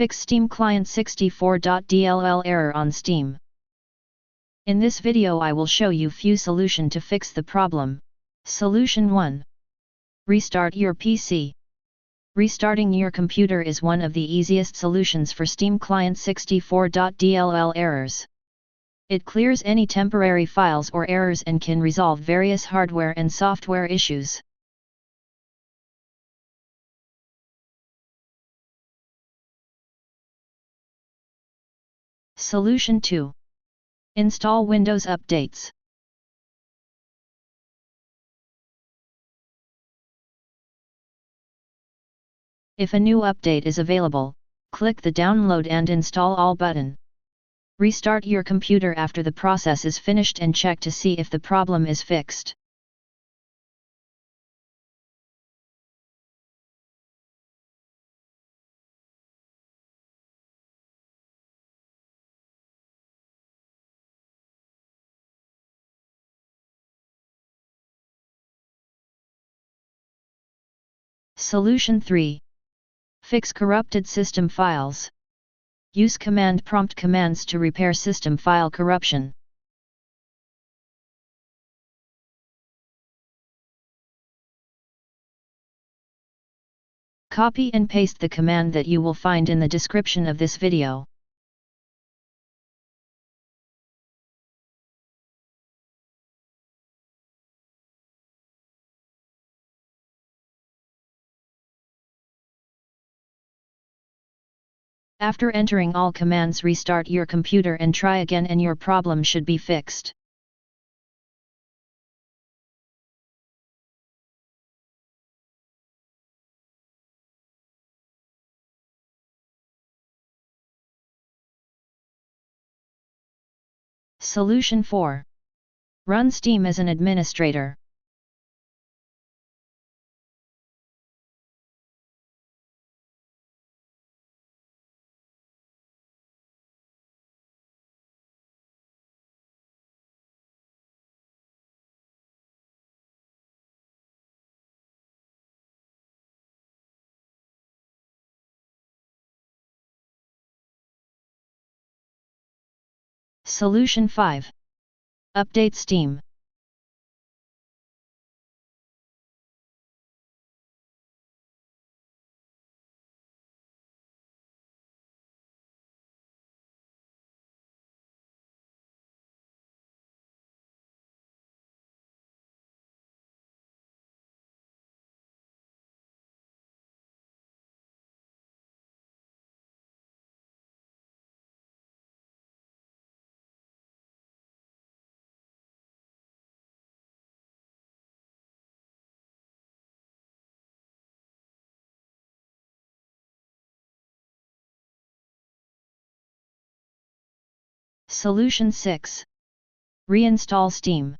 Fix Steamclient64.dll error on Steam. In this video I will show you few solution to fix the problem. Solution 1. Restart your PC. Restarting your computer is one of the easiest solutions for Steamclient64.dll errors. It clears any temporary files or errors and can resolve various hardware and software issues. Solution 2. Install Windows updates. If a new update is available, click the Download and Install All button. Restart your computer after the process is finished and check to see if the problem is fixed. Solution 3. Fix corrupted system files. Use command prompt commands to repair system file corruption. Copy and paste the command that you will find in the description of this video. After entering all commands, restart your computer and try again and your problem should be fixed. Solution 4. Run Steam as an administrator. Solution 5. Update Steam. Solution 6. Reinstall Steam.